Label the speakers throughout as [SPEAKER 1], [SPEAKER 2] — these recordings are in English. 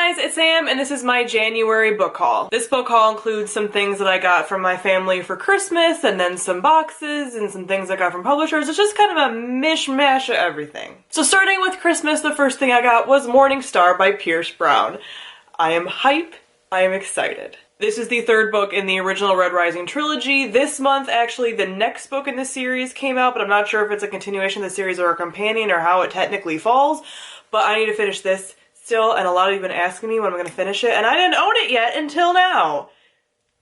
[SPEAKER 1] guys, it's Sam, and this is my January book haul. This book haul includes some things that I got from my family for Christmas, and then some boxes, and some things I got from publishers. It's just kind of a mishmash of everything. So starting with Christmas, the first thing I got was Morning Star by Pierce Brown. I am hype. I am excited. This is the third book in the original Red Rising trilogy. This month, actually, the next book in the series came out, but I'm not sure if it's a continuation of the series or a companion or how it technically falls, but I need to finish this still, and a lot of you have been asking me when I'm going to finish it, and I didn't own it yet until now.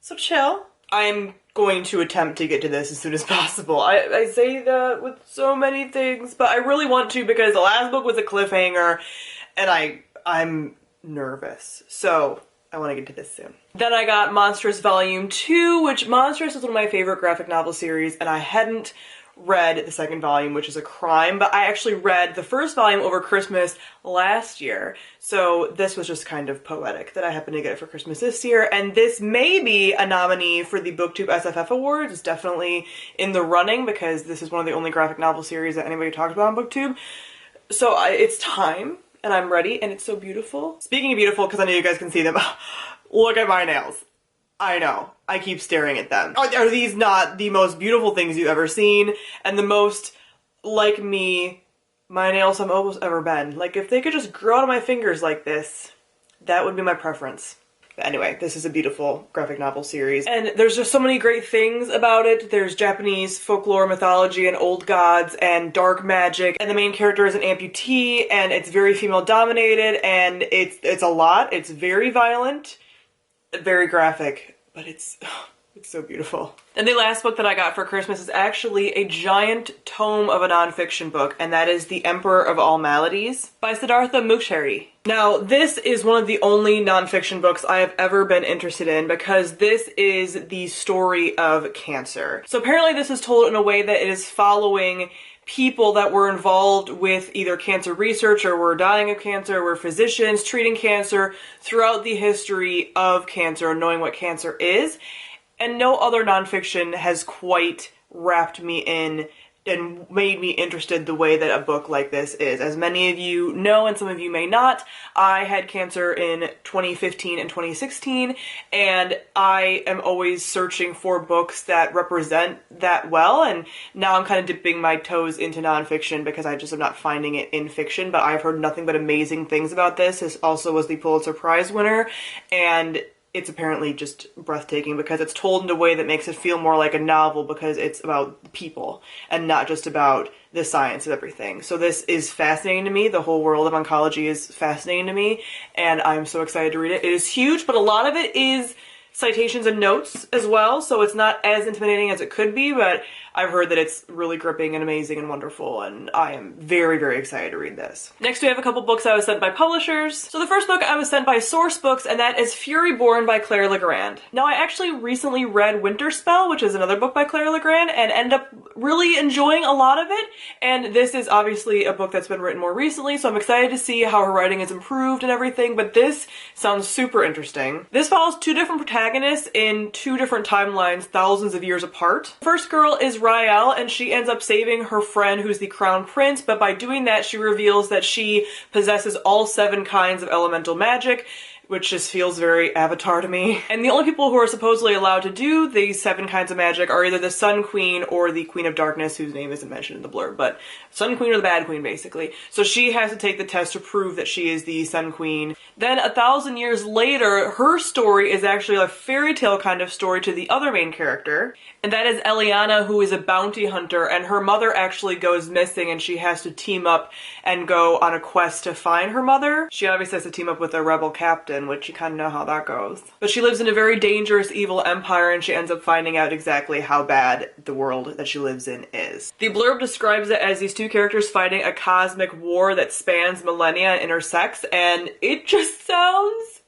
[SPEAKER 1] So chill. I'm going to attempt to get to this as soon as possible. I say that with so many things, but I really want to because the last book was a cliffhanger, and I'm nervous. So I want to get to this soon. Then I got Monstrous Volume 2, which Monstrous is one of my favorite graphic novel series, and I hadn't read the second volume, which is a crime, but I actually read the first volume over Christmas last year, so this was just kind of poetic that I happened to get it for Christmas this year, and this may be a nominee for the BookTube SFF Awards. It's definitely in the running because this is one of the only graphic novel series that anybody talks about on BookTube, so it's time, and I'm ready, and it's so beautiful. Speaking of beautiful, because I know you guys can see them, look at my nails. I know. I keep staring at them. Are these not the most beautiful things you've ever seen? And the most, like me, my nails have almost ever been. Like, if they could just grow out of my fingers like this, that would be my preference. But anyway, this is a beautiful graphic novel series. And there's just so many great things about it. There's Japanese folklore, mythology, and old gods, and dark magic. And the main character is an amputee, and it's very female dominated, and it's a lot. It's very violent. Very graphic, but it's so beautiful. And the last book that I got for Christmas is actually a giant tome of a nonfiction book, and that is The Emperor of All Maladies by Siddhartha Mukherjee. Now, this is one of the only nonfiction books I have ever been interested in because this is the story of cancer. So apparently this is told in a way that it is following people that were involved with either cancer research or were dying of cancer, were physicians treating cancer throughout the history of cancer and knowing what cancer is. And no other nonfiction has quite wrapped me in and made me interested the way that a book like this is. As many of you know, and some of you may not, I had cancer in 2015 and 2016, and I am always searching for books that represent that well, and now I'm kind of dipping my toes into nonfiction because I just am not finding it in fiction, but I've heard nothing but amazing things about this. This also was the Pulitzer Prize winner, and it's apparently just breathtaking because it's told in a way that makes it feel more like a novel because it's about people and not just about the science of everything. So this is fascinating to me. The whole world of oncology is fascinating to me, and I'm so excited to read it. It is huge, but a lot of it is citations and notes as well, so it's not as intimidating as it could be, but I've heard that it's really gripping and amazing and wonderful, and I am very, very excited to read this. Next, we have a couple books I was sent by publishers. So the first book I was sent by Source Books, and that is Fury Born by Claire Legrand. Now, I actually recently read Winter Spell, which is another book by Claire Legrand, and ended up really enjoying a lot of it, and this is obviously a book that's been written more recently, so I'm excited to see how her writing is improved and everything, but this sounds super interesting. This follows two different protagonists in two different timelines, thousands of years apart. The first girl is Rael, and she ends up saving her friend who's the crown prince, but by doing that she reveals that she possesses all 7 kinds of elemental magic, which just feels very Avatar to me. And the only people who are supposedly allowed to do these 7 kinds of magic are either the Sun Queen or the Queen of Darkness, whose name isn't mentioned in the blurb, but Sun Queen or the Bad Queen, basically. So she has to take the test to prove that she is the Sun Queen. Then 1,000 years later, her story is actually a fairy tale kind of story to the other main character, and that is Eliana, who is a bounty hunter, and her mother actually goes missing, and she has to team up and go on a quest to find her mother. She obviously has to team up with a rebel captain, which you kind of know how that goes. But she lives in a very dangerous, evil empire, and she ends up finding out exactly how bad the world that she lives in is. The blurb describes it as these two characters fighting a cosmic war that spans millennia and intersects, and it just sounds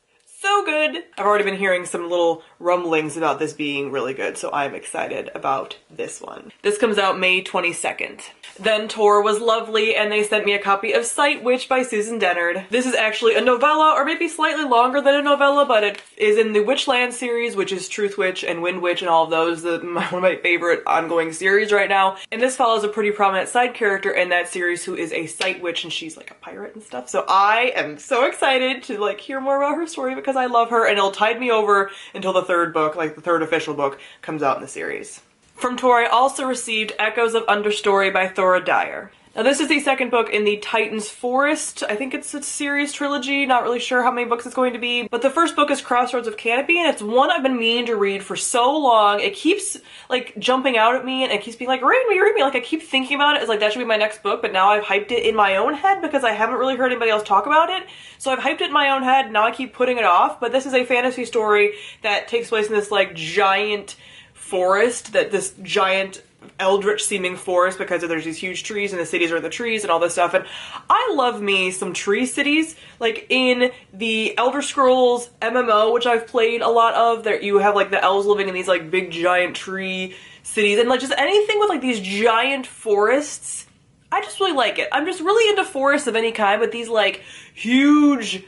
[SPEAKER 1] so good. I've already been hearing some little rumblings about this being really good, so I'm excited about this one. This comes out May 22nd. Then Tor was lovely, and they sent me a copy of Sight Witch by Susan Dennard. This is actually a novella, or maybe slightly longer than a novella, but it is in the Witchland series, which is Truth Witch and Wind Witch and all of those, one of my favorite ongoing series right now. And this follows a pretty prominent side character in that series who is a Sight Witch, and she's like a pirate and stuff. So I am so excited to like hear more about her story because I love her, and it'll tide me over until the third book, like the third official book, comes out in the series. From Tor, I also received Echoes of Understory by Thora Dyer. Now this is the second book in the Titan's Forest. I think it's a series trilogy, not really sure how many books it's going to be. But the first book is Crossroads of Canopy, and it's one I've been meaning to read for so long. It keeps like jumping out at me, and it keeps being like, read me, read me. Like I keep thinking about it as like that should be my next book, but now I've hyped it in my own head because I haven't really heard anybody else talk about it. So I've hyped it in my own head, now I keep putting it off. But this is a fantasy story that takes place in this like giant forest, this giant eldritch seeming forest, because there's these huge trees and the cities are in the trees and all this stuff. And I love me some tree cities. Like in the Elder Scrolls MMO, which I've played a lot of, there you have like the elves living in these like big giant tree cities, and like just anything with like these giant forests. I just really like it. I'm just really into forests of any kind, but these like huge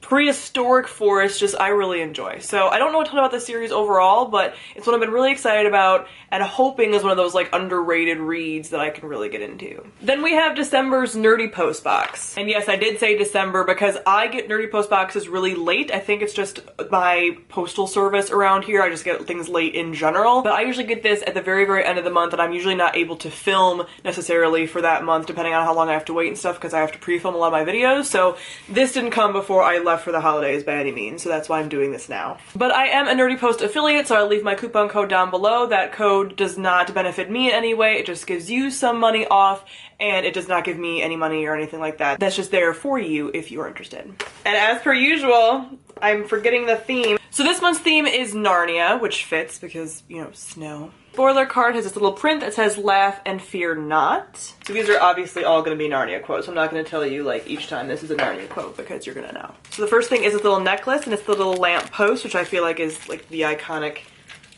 [SPEAKER 1] prehistoric forest, just I really enjoy. So I don't know a ton about the series overall, but it's one I've been really excited about and hoping is one of those like underrated reads that I can really get into. Then we have December's NerdyPost box. And yes, I did say December because I get NerdyPost boxes really late. I think it's just my postal service around here. I just get things late in general. But I usually get this at the very, very end of the month, and I'm usually not able to film necessarily for that month, depending on how long I have to wait and stuff, because I have to pre-film a lot of my videos. So this didn't come before I left for the holidays by any means, so that's why I'm doing this now. But I am a NerdyPost affiliate, so I'll leave my coupon code down below. That code does not benefit me in any way, it just gives you some money off, and it does not give me any money or anything like that. That's just there for you if you are interested. And as per usual, I'm forgetting the theme. So this month's theme is Narnia, which fits because, you know, snow. Spoiler card has this little print that says laugh and fear not. So these are obviously all going to be Narnia quotes. So I'm not going to tell you like each time this is a Narnia quote because you're going to know. So the first thing is this little necklace, and it's the little lamp post, which I feel like is like the iconic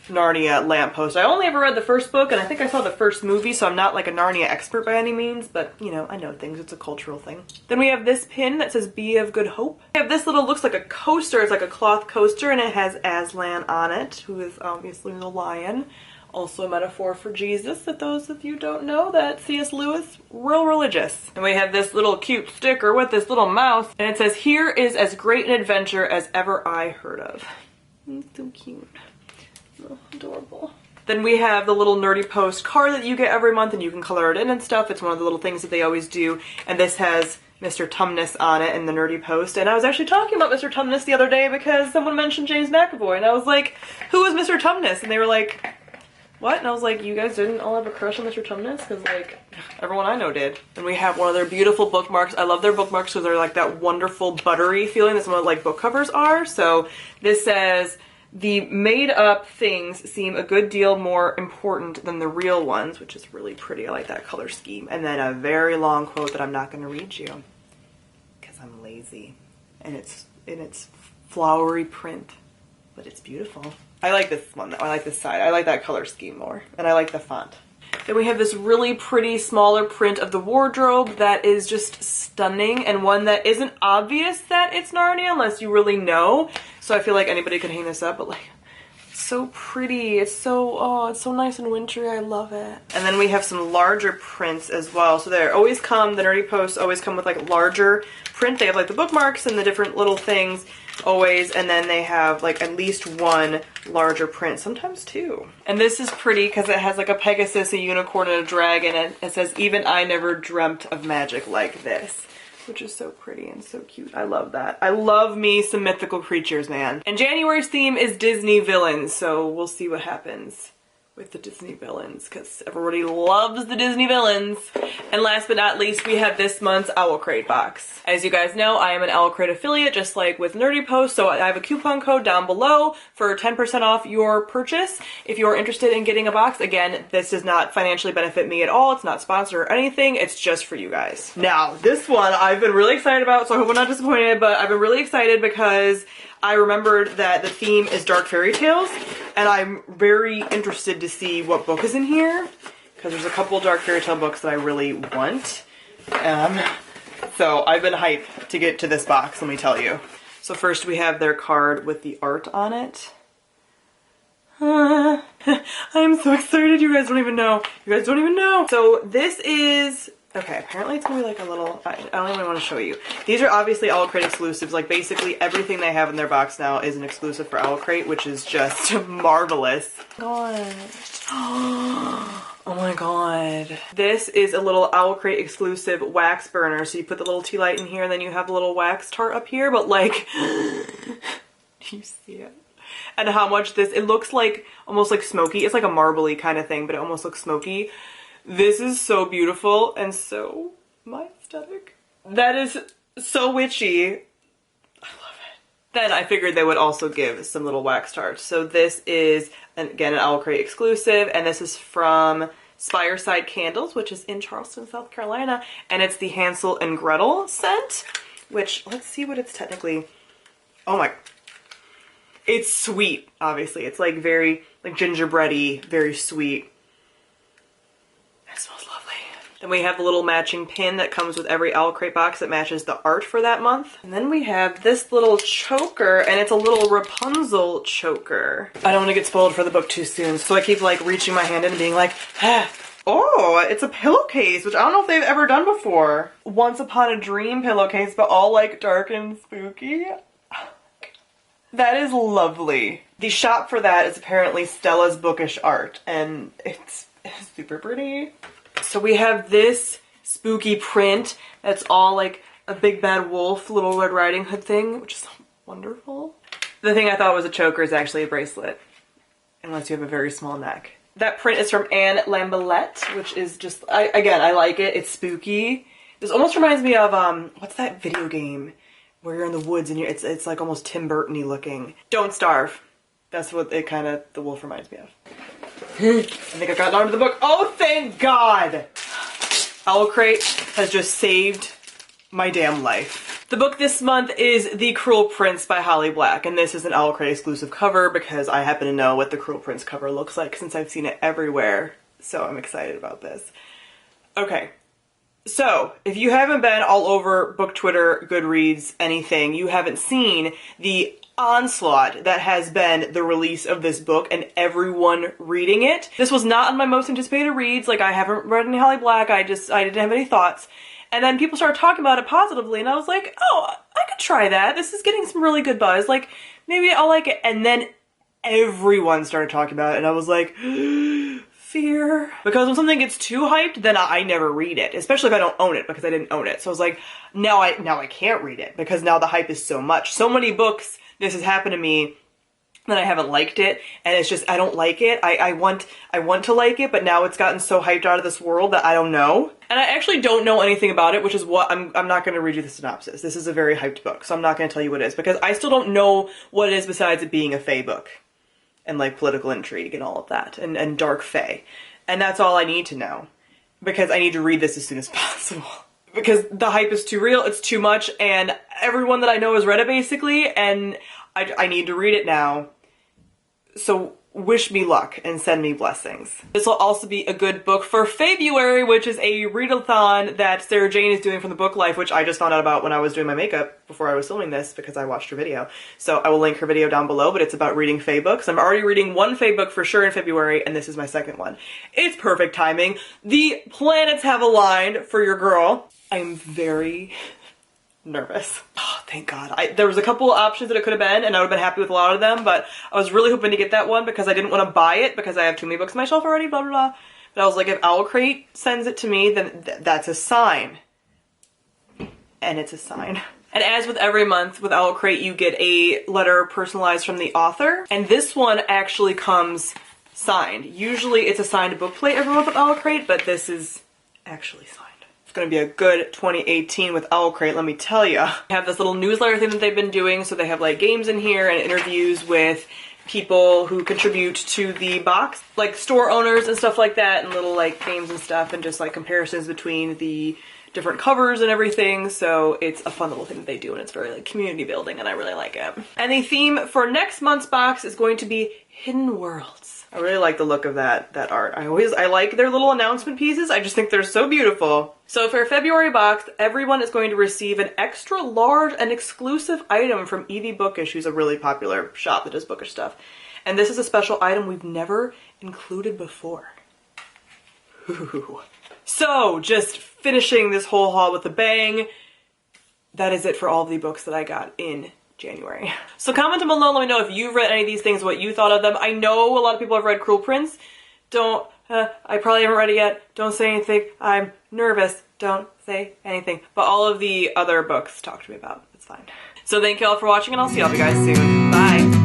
[SPEAKER 1] Narnia lamppost. I only ever read the first book, and I think I saw the first movie, so I'm not like a Narnia expert by any means, but you know, I know things. It's a cultural thing. Then we have this pin that says Be of Good Hope. We have this little, looks like a coaster. It's like a cloth coaster, and it has Aslan on it, who is obviously the lion. Also a metaphor for Jesus, if those of you don't know that C.S. Lewis, real religious. And we have this little cute sticker with this little mouse, and it says, "Here is as great an adventure as ever I heard of." It's so cute. Oh, adorable. Then we have the little NerdyPost card that you get every month, and you can color it in and stuff. It's one of the little things that they always do, and this has Mr. Tumnus on it in the NerdyPost. And I was actually talking about Mr. Tumnus the other day because someone mentioned James McAvoy, and I was like, who is Mr. Tumnus? And they were like, what? And I was like, you guys didn't all have a crush on Mr. Tumnus? Because, like, everyone I know did. And we have one of their beautiful bookmarks. I love their bookmarks because they're, like, that wonderful buttery feeling that some of, like, book covers are. So this says, "The made-up things seem a good deal more important than the real ones," which is really pretty. I like that color scheme. And then a very long quote that I'm not going to read you because I'm lazy. And it's in its flowery print, but it's beautiful. I like this one. I like this side. I like that color scheme more. And I like the font. Then we have this really pretty smaller print of the wardrobe that is just stunning, and one that isn't obvious that it's Narnia unless you really know. So I feel like anybody could hang this up, but like, it's so pretty. It's so, oh, it's so nice and wintry. I love it. And then we have some larger prints as well. So they always come, the NerdyPosts always come with like larger print. They have like the bookmarks and the different little things always, and then they have like at least one larger print, sometimes two. And this is pretty because it has like a Pegasus, a unicorn, and a dragon, and it says, "Even I never dreamt of magic like this," which is so pretty and so cute. I love that. I love me some mythical creatures, man. And January's theme is Disney villains, so we'll see what happens with the Disney villains, because everybody loves the Disney villains. And last but not least, we have this month's Owlcrate box. As you guys know, I am an Owlcrate affiliate, just like with NerdyPost, so I have a coupon code down below for 10% off your purchase. If you are interested in getting a box, again, this does not financially benefit me at all. It's not sponsored or anything. It's just for you guys. Now, this one I've been really excited about, so I hope I'm not disappointed, but I've been really excited because I remembered that the theme is dark fairy tales, and I'm very interested to see what book is in here, because there's a couple dark fairy tale books that I really want. So I've been hyped to get to this box, let me tell you. So first we have their card with the art on it. I'm so excited, you guys don't even know. You guys don't even know. So this is... Okay, apparently it's gonna be like a little, I don't even want to show you. These are obviously Owlcrate exclusives. Like basically everything they have in their box now is an exclusive for Owlcrate, which is just marvelous. God. Oh my god. This is a little Owlcrate exclusive wax burner. So you put the little tea light in here and then you have a little wax tart up here, but like, do you see it? And how much this, it looks like, almost like smoky. It's like a marbly kind of thing, but it almost looks smoky. This is so beautiful and so my aesthetic. That is so witchy. I love it. Then I figured they would also give some little wax tarts. So this is, again, an Owlcrate exclusive, and this is from Spireside Candles, which is in Charleston, South Carolina, and it's the Hansel and Gretel scent, which, let's see what it's technically, oh my, it's sweet, obviously. It's like very, like gingerbready, very sweet. It smells lovely. Then we have the little matching pin that comes with every Owlcrate box that matches the art for that month. And then we have this little choker, and it's a little Rapunzel choker. I don't want to get spoiled for the book too soon, so I keep like reaching my hand in and being like, ah. Oh, it's a pillowcase, which I don't know if they've ever done before. Once Upon a Dream pillowcase, but all like dark and spooky. That is lovely. The shop for that is apparently Stella's Bookish Art, and it's super pretty. So we have this spooky print that's all like a big bad wolf, little Red Riding Hood thing, which is so wonderful. The thing I thought was a choker is actually a bracelet, unless you have a very small neck. That print is from Anne Lambalette, which is just, again, I like it. It's spooky. This almost reminds me of, what's that video game where you're in the woods and it's like almost Tim Burton-y looking. Don't Starve. That's what it kind of, the wolf reminds me of. I think I've gotten onto the book. Oh, thank God! Owlcrate has just saved my damn life. The book this month is The Cruel Prince by Holly Black, and this is an Owlcrate exclusive cover because I happen to know what the Cruel Prince cover looks like since I've seen it everywhere, so I'm excited about this. Okay, so if you haven't been all over book Twitter, Goodreads, anything, you haven't seen the onslaught that has been the release of this book and everyone reading it. This was not on my most anticipated reads. Like, I haven't read any Holly Black. I didn't have any thoughts. And then people started talking about it positively, and I was like, oh, I could try that. This is getting some really good buzz. Like, maybe I'll like it. And then everyone started talking about it, and I was like, fear. Because when something gets too hyped, then I never read it, especially if I don't own it, because I didn't own it. So I was like, now I can't read it, because now the hype is so much. So many books, this has happened to me, that I haven't liked it, and it's just, I don't like it. I want to like it, but now it's gotten so hyped out of this world that I don't know. And I actually don't know anything about it, which is what, I'm not going to read you the synopsis. This is a very hyped book, so I'm not going to tell you what it is, because I still don't know what it is besides it being a fae book. And like political intrigue and all of that, and dark fae. And that's all I need to know, because I need to read this as soon as possible. Because the hype is too real, it's too much, and everyone that I know has read it basically, and I need to read it now. So wish me luck and send me blessings. This will also be a good book for February, which is a readathon that Sarah Jane is doing from the Book Life, which I just found out about when I was doing my makeup before I was filming this because I watched her video. So I will link her video down below, but it's about reading fae books. I'm already reading one fae book for sure in February, and this is my second one. It's perfect timing. The planets have aligned for your girl. I'm very nervous. Oh, thank God. There was a couple of options that it could have been, and I would have been happy with a lot of them, but I was really hoping to get that one because I didn't want to buy it because I have too many books on my shelf already, blah, blah, blah. But I was like, if Owlcrate sends it to me, then that's a sign. And it's a sign. And as with every month with Owlcrate, you get a letter personalized from the author. And this one actually comes signed. Usually it's a signed book plate every month with Owlcrate, but this is actually signed. It's gonna be a good 2018 with Owlcrate, let me tell ya. They have this little newsletter thing that they've been doing, so they have like games in here and interviews with people who contribute to the box, like store owners and stuff like that, and little like games and stuff, and just like comparisons between the different covers and everything. So it's a fun little thing that they do, and it's very like community building, and I really like it. And the theme for next month's box is going to be Hidden Worlds. I really like the look of that art. I like their little announcement pieces. I just think they're so beautiful. So for February box, everyone is going to receive an extra large and exclusive item from Evie Bookish, who's a really popular shop that does bookish stuff. And this is a special item we've never included before. Ooh. So just finishing this whole haul with a bang. That is it for all of the books that I got in January. So comment them below, let me know if you've read any of these things, what you thought of them. I know a lot of people have read Cruel Prince. I probably haven't read it yet. Don't say anything. I'm nervous. Don't say anything. But all of the other books talk to me about. It's fine. So thank you all for watching, and I'll see all of you guys soon. Bye.